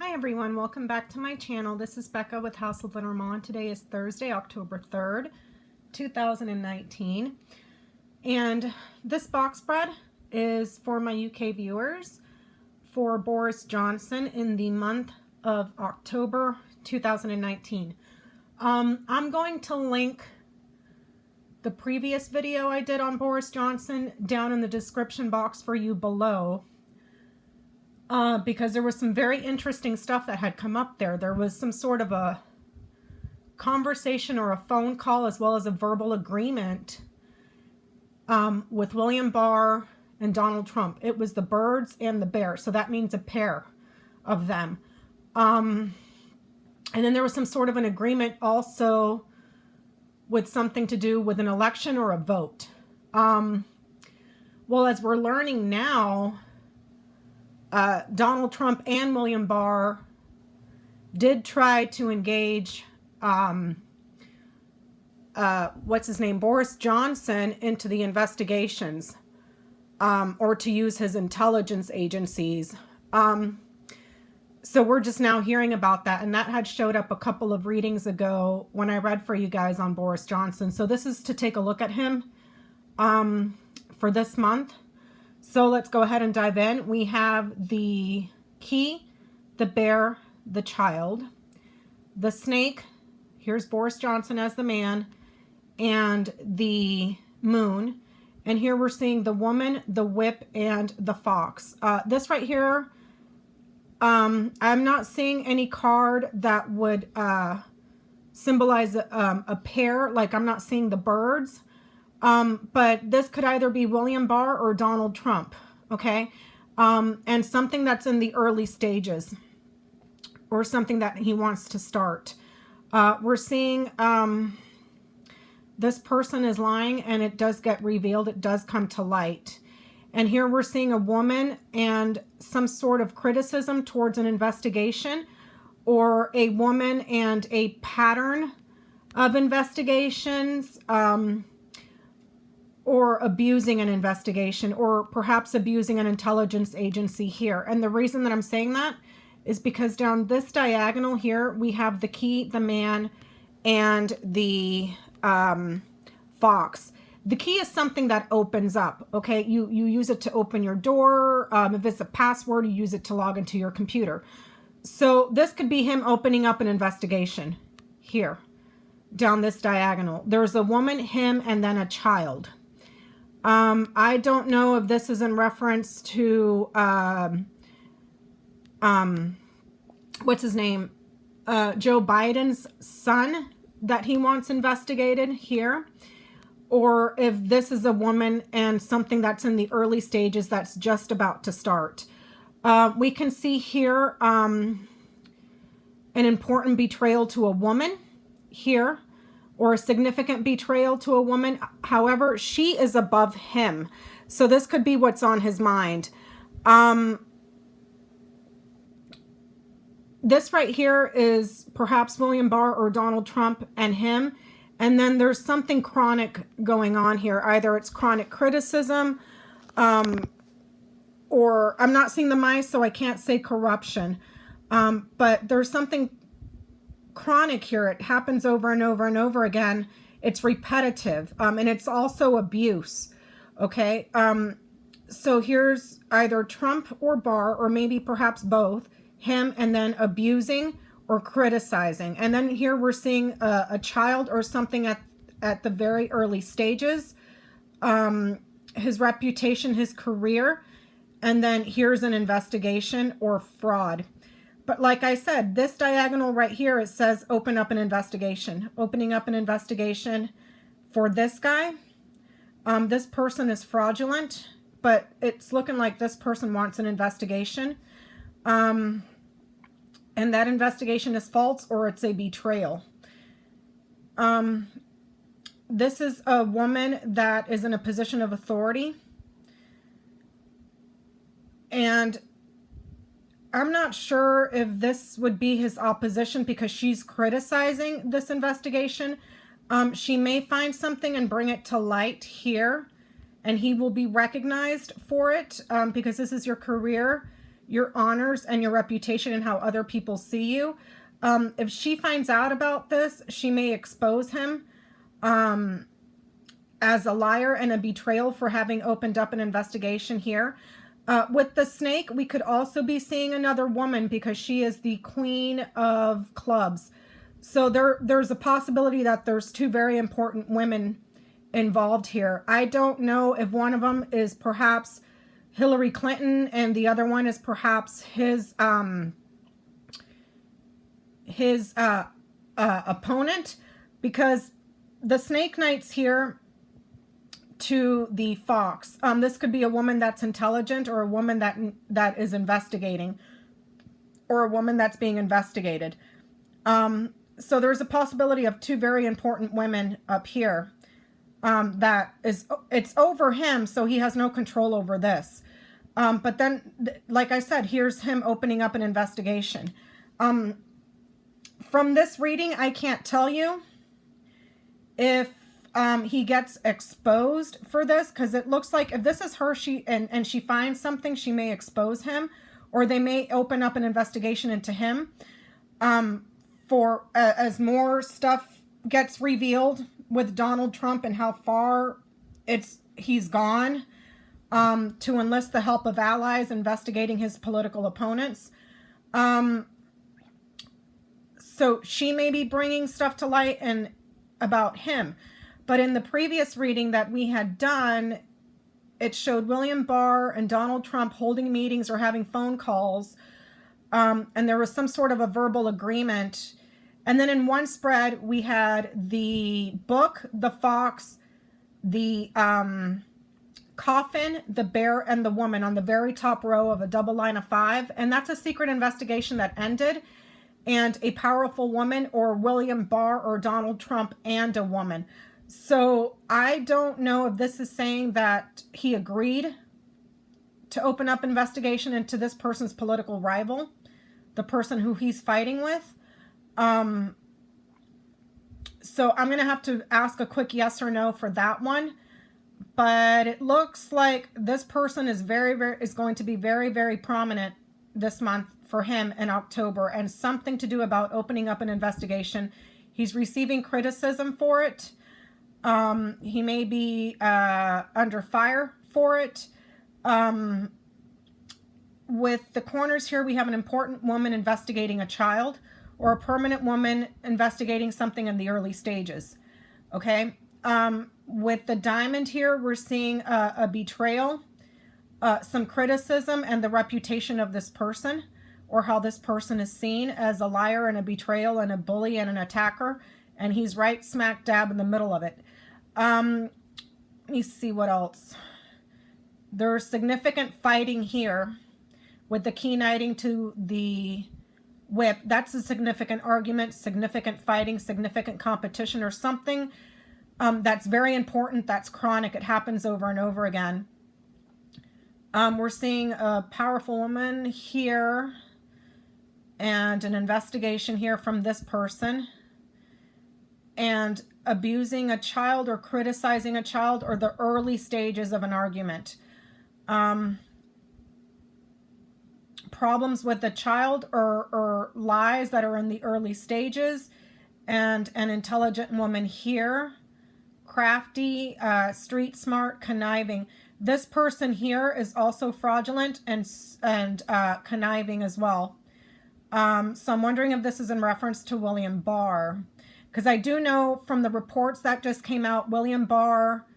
Hi everyone, welcome back to my channel. This is Becca with House of Lenormand. Today is Thursday, October 3rd, 2019. And this box spread is for my UK viewers for Boris Johnson in the month of October 2019. I'm going to link the previous video I did on Boris Johnson down in the description box for you below. Because there was some very interesting stuff that had come up there. There was some sort of a conversation or a phone call as well as a verbal agreement with William Barr and Donald Trump. It was the birds and the bear, so that means a pair of them. And then there was some sort of an agreement also with something to do with an election or a vote. Well, as we're learning now, Donald Trump and William Barr did try to engage, Boris Johnson into the investigations, or to use his intelligence agencies. So we're just now hearing about that, and that had showed up a couple of readings ago when I read for you guys on Boris Johnson. So this is to take a look at him for this month. So let's go ahead and dive in. We have the key, the bear, the child, the snake, here's Boris Johnson as the man, and the moon. And here we're seeing the woman, the whip, and the fox. This right here, I'm not seeing any card that would symbolize a pair. Like, I'm not seeing the birds. But this could either be William Barr or Donald Trump, okay? And something that's in the early stages or something that he wants to start. We're seeing this person is lying, and it does get revealed. It does come to light. And here we're seeing a woman and some sort of criticism towards an investigation, or a woman and a pattern of investigations, or abusing an investigation, or perhaps abusing an intelligence agency here. And the reason that I'm saying that is because down this diagonal here, we have the key, the man, and the fox. The key is something that opens up, okay? You use it to open your door. If it's a password, you use it to log into your computer. So this could be him opening up an investigation here, down this diagonal. There's a woman, him, and then a child. I don't know if this is in reference to, what's his name? Joe Biden's son that he wants investigated here, or if this is a woman and something that's in the early stages that's just about to start. We can see here, an important betrayal to a woman here, or a significant betrayal to a woman. However, she is above him. So this could be what's on his mind. This right here is perhaps William Barr or Donald Trump and him. And then there's something chronic going on here. Either it's chronic criticism, or I'm not seeing the mice, so I can't say corruption. But there's something chronic here. It happens over and over and over again. It's repetitive, and it's also abuse, okay? So here's either Trump or Barr, or maybe perhaps both, him, and then abusing or criticizing. And then here we're seeing a child or something at the very early stages, his reputation, his career, and then here's an investigation or fraud. But like I said, this diagonal right here, it says open up an investigation. Opening up an investigation for this guy. This person is fraudulent, but it's looking like this person wants an investigation. And that investigation is false, or it's a betrayal. This is a woman that is in a position of authority. And I'm not sure if this would be his opposition because she's criticizing this investigation. She may find something and bring it to light here, and he will be recognized for it, because this is your career. your honors and your reputation and how other people see you. If she finds out about this, she may expose him as a liar and a betrayal for having opened up an investigation here. With the snake, we could also be seeing another woman because she is the queen of clubs. So there's a possibility that there's two very important women involved here. I don't know if one of them is perhaps Hillary Clinton and the other one is perhaps his opponent, because the Snake Knight's here to the fox. This could be a woman that's intelligent, or a woman that is investigating, or a woman that's being investigated. So there's a possibility of two very important women up here. It's over him, so he has no control over this. But then, like I said, here's him opening up an investigation. From this reading, I can't tell you if he gets exposed for this, because it looks like if this is her, and she finds something, she may expose him, or they may open up an investigation into him. For as more stuff gets revealed with Donald Trump and how far he's gone to enlist the help of allies investigating his political opponents. So she may be bringing stuff to light and about him. But in the previous reading that we had done, it showed William Barr and Donald Trump holding meetings or having phone calls. And there was some sort of a verbal agreement. And then in one spread, we had the book, the fox, the coffin, the bear, and the woman on the very top row of a double line of 5. And that's a secret investigation that ended. And a powerful woman, or William Barr or Donald Trump and a woman. So I don't know if this is saying that he agreed to open up investigation into this person's political rival, the person who he's fighting with. So I'm going to have to ask a quick yes or no for that one. But it looks like this person is going to be very, very prominent this month for him in October, and something to do about opening up an investigation. He's receiving criticism for it. He may be under fire for it. With the corners here, we have an important woman investigating a child, or a permanent woman investigating something in the early stages. Okay. With the diamond here, we're seeing a betrayal, some criticism, and the reputation of this person, or how this person is seen as a liar and a betrayal and a bully and an attacker. And he's right smack dab in the middle of it. Let me see what else. There's significant fighting here with the key knighting to the whip. That's a significant argument, significant fighting, significant competition, or something that's very important, that's chronic. It happens over and over again. We're seeing a powerful woman here and an investigation here from this person, and abusing a child or criticizing a child, or the early stages of an argument. Problems with the child, or lies that are in the early stages, and an intelligent woman here, crafty, street smart, conniving. This person here is also fraudulent and conniving as well. So I'm wondering if this is in reference to William Barr, because I do know from the reports that just came out, William Barr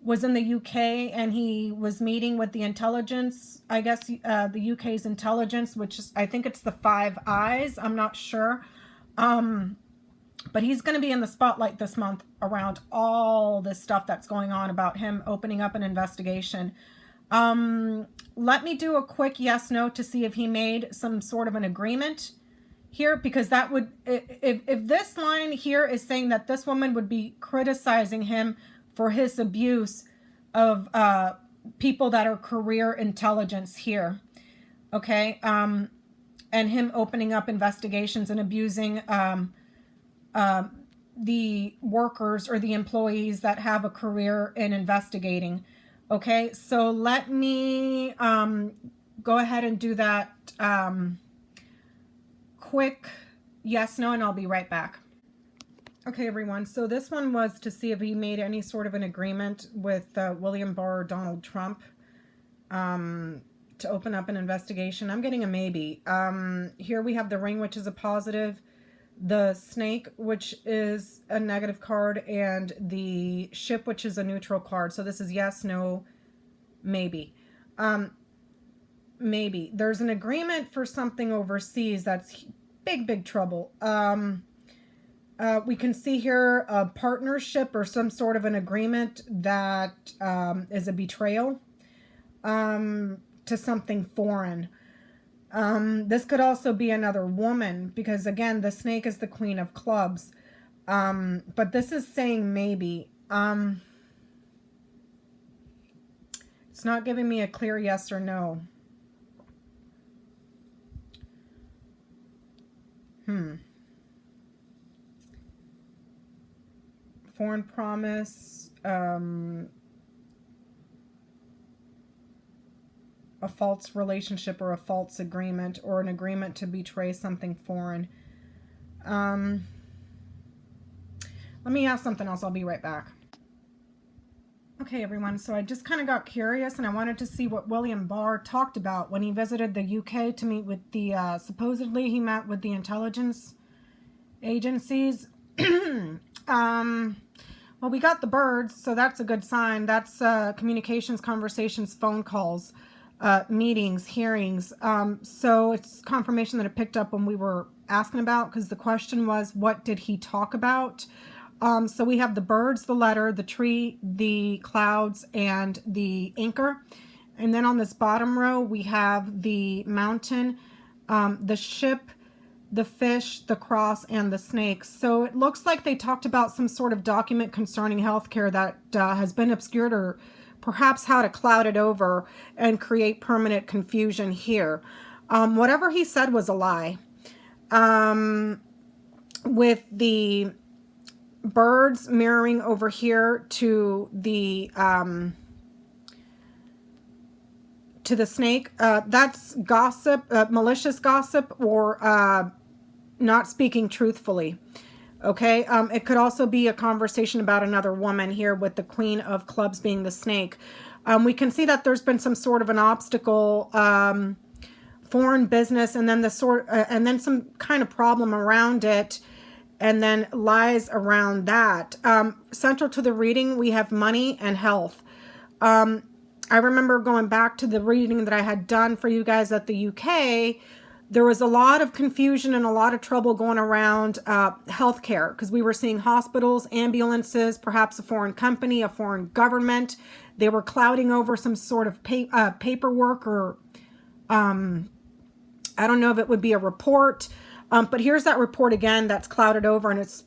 was in the UK and he was meeting with the intelligence, I guess the UK's intelligence, which is, I think it's the Five Eyes, I'm not sure. But he's going to be in the spotlight this month around all this stuff that's going on about him opening up an investigation. Let me do a quick yes, no to see if he made some sort of an agreement here, because that would, if this line here is saying that this woman would be criticizing him for his abuse of people that are career intelligence here, okay, and him opening up investigations and abusing the workers or the employees that have a career in investigating. Okay, so let me go ahead and do that quick yes, no, and I'll be right back. Okay, everyone, so this one was to see if he made any sort of an agreement with William Barr or Donald Trump to open up an investigation. I'm getting a maybe. Here we have the ring, which is a positive, the snake, which is a negative card, and the ship, which is a neutral card. So this is yes, no, maybe. Maybe. There's an agreement for something overseas that's big trouble. We can see here a partnership or some sort of an agreement that is a betrayal to something foreign. This could also be another woman because, again, the snake is the queen of clubs. But this is saying maybe. It's not giving me a clear yes or no. Foreign promise, a false relationship or a false agreement or an agreement to betray something foreign. Let me ask something else. I'll be right back. Okay, everyone, so I just kind of got curious and I wanted to see what William Barr talked about when he visited the UK to meet with the, supposedly he met with the intelligence agencies. Well, we got the birds, so that's a good sign. That's communications, conversations, phone calls, meetings, hearings. So it's confirmation that it picked up when we were asking about, because the question was, what did he talk about? So we have the birds, the letter, the tree, the clouds, and the anchor. And then on this bottom row, we have the mountain, the ship, the fish, the cross, and the snakes. So it looks like they talked about some sort of document concerning healthcare that has been obscured, or perhaps how to cloud it over and create permanent confusion here. Whatever he said was a lie. With the birds mirroring over here to the snake, that's gossip, malicious gossip, or not speaking truthfully. Okay, it could also be a conversation about another woman here, with the queen of clubs being the snake. We can see that there's been some sort of an obstacle, foreign business, and then and then some kind of problem around it, and then lies around that. Central to the reading, we have money and health. I remember going back to the reading that I had done for you guys at the UK. There was a lot of confusion and a lot of trouble going around healthcare, because we were seeing hospitals, ambulances, perhaps a foreign company, a foreign government. They were clouding over some sort of paperwork, or I don't know if it would be a report. But here's that report again that's clouded over, and it's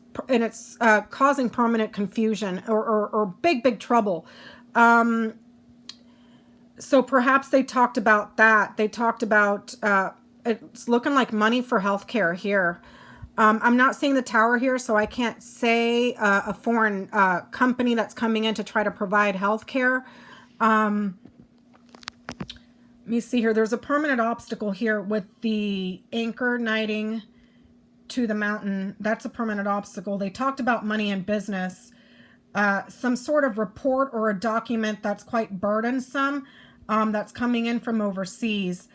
causing permanent confusion or big trouble. So perhaps they talked about that. They talked about it's looking like money for healthcare here. I'm not seeing the tower here, so I can't say a foreign company that's coming in to try to provide healthcare. Let me see here. There's a permanent obstacle here with the anchor knighting to the mountain. That's a permanent obstacle. They talked about money and business. Some sort of report or a document that's quite burdensome, that's coming in from overseas.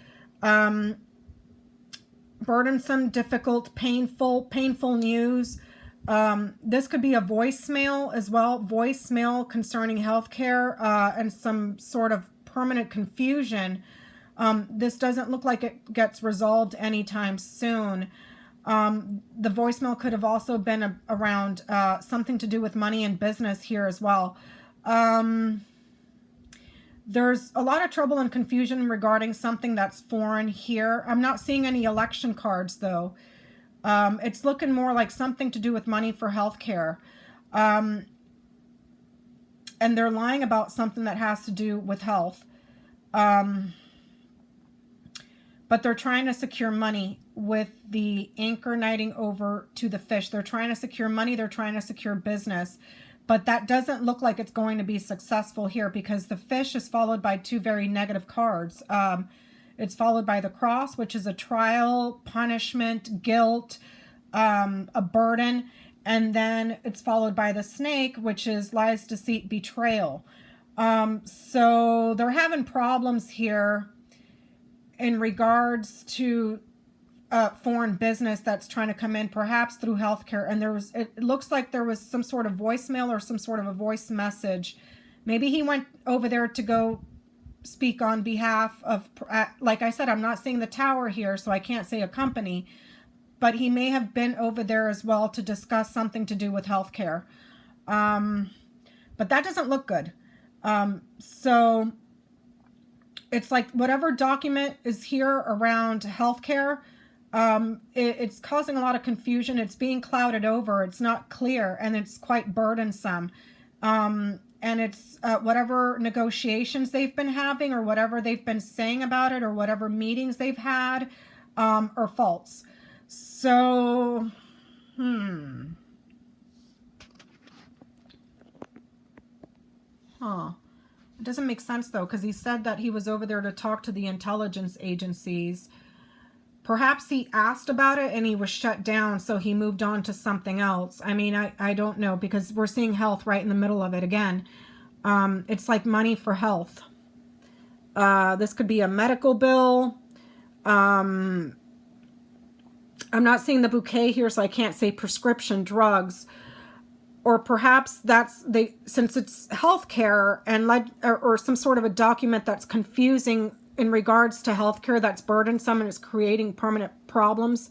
Burdensome, difficult, painful news. This could be a voicemail as well. Voicemail concerning healthcare and some sort of permanent confusion. This doesn't look like it gets resolved anytime soon. The voicemail could have also been around something to do with money and business here as well. There's a lot of trouble and confusion regarding something that's foreign here. I'm not seeing any election cards, though. It's looking more like something to do with money for healthcare. And they're lying about something that has to do with health. But they're trying to secure money with the anchor knighting over to the fish. They're trying to secure money. They're trying to secure business. But that doesn't look like it's going to be successful here, because the fish is followed by two very negative cards. It's followed by the cross, which is a trial, punishment, guilt, a burden. And then it's followed by the snake, which is lies, deceit, betrayal. So they're having problems here in regards to foreign business that's trying to come in, perhaps through healthcare. And it looks like there was some sort of voicemail or some sort of a voice message. Maybe he went over there to go speak on behalf of, like I said, I'm not seeing the tower here, so I can't say a company, but he may have been over there as well to discuss something to do with healthcare. But that doesn't look good. So it's like whatever document is here around healthcare, it's causing a lot of confusion. It's being clouded over. It's not clear, and it's quite burdensome. And it's whatever negotiations they've been having, or whatever they've been saying about it, or whatever meetings they've had, are false. So, It doesn't make sense, though, because he said that he was over there to talk to the intelligence agencies. Perhaps he asked about it and he was shut down, so he moved on to something else. I mean, I don't know, because we're seeing health right in the middle of it again. It's like money for health. This could be a medical bill. I'm not seeing the bouquet here, so I can't say prescription drugs. Or perhaps since it's healthcare and or some sort of a document that's confusing in regards to healthcare, that's burdensome and is creating permanent problems.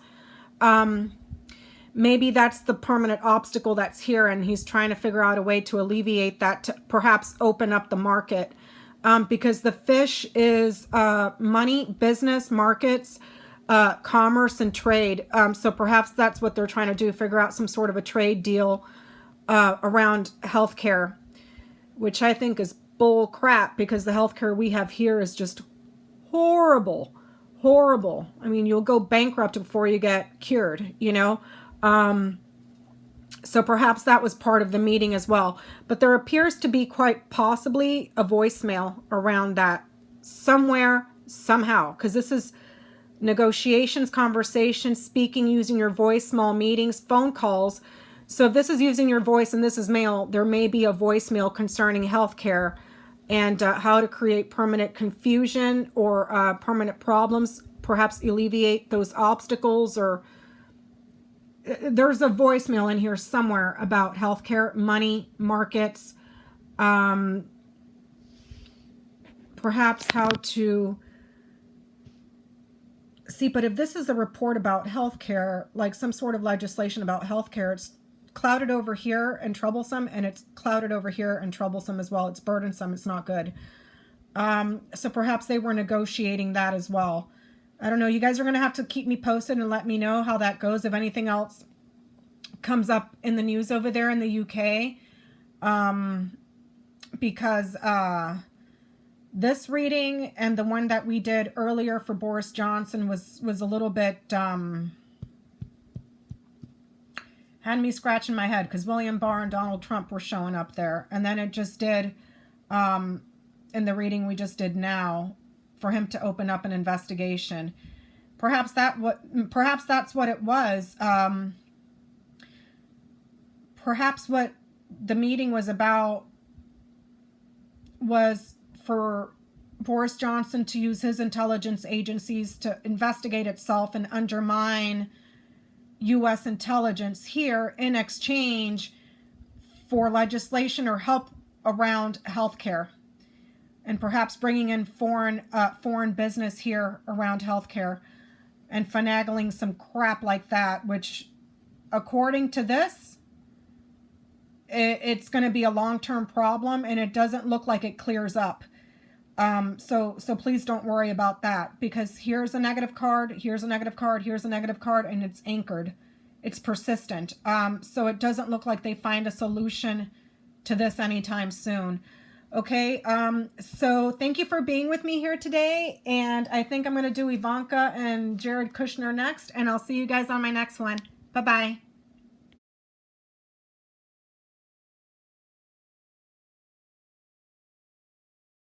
Maybe that's the permanent obstacle that's here, and he's trying to figure out a way to alleviate that, to perhaps open up the market. Because the fish is money, business, markets, commerce, and trade. So perhaps that's what they're trying to do, figure out some sort of a trade deal around healthcare, which I think is bull crap, because the healthcare we have here is just horrible. I mean, you'll go bankrupt before you get cured, you know? So perhaps that was part of the meeting as well. But there appears to be quite possibly a voicemail around that somewhere, somehow, because this is negotiations, conversations, speaking, using your voice, small meetings, phone calls. So if this is using your voice and this is mail, there may be a voicemail concerning healthcare and how to create permanent confusion or permanent problems, perhaps alleviate those obstacles. Or there's a voicemail in here somewhere about healthcare, money, markets, perhaps how to see. But if this is a report about healthcare, like some sort of legislation about healthcare, it's clouded over here and troublesome, and it's clouded over here and troublesome as well. It's burdensome. It's not good. So perhaps they were negotiating that as well. I don't know. You guys are going to have to keep me posted and let me know how that goes. If anything else comes up in the news over there in the UK, because this reading and the one that we did earlier for Boris Johnson was a little bit had me scratching my head, because William Barr and Donald Trump were showing up there. And then it just did, in the reading we just did now, for him to open up an investigation. Perhaps that's what it was. Perhaps what the meeting was about was for Boris Johnson to use his intelligence agencies to investigate itself and undermine U.S. intelligence here in exchange for legislation or help around healthcare, and perhaps bringing in foreign business here around healthcare and finagling some crap like that, which, according to this, it's going to be a long-term problem, and it doesn't look like it clears up. So please don't worry about that, because here's a negative card, here's a negative card, here's a negative card, and it's anchored. It's persistent. So it doesn't look like they find a solution to this anytime soon. Okay, so thank you for being with me here today, and I think I'm going to do Ivanka and Jared Kushner next, and I'll see you guys on my next one. Bye-bye.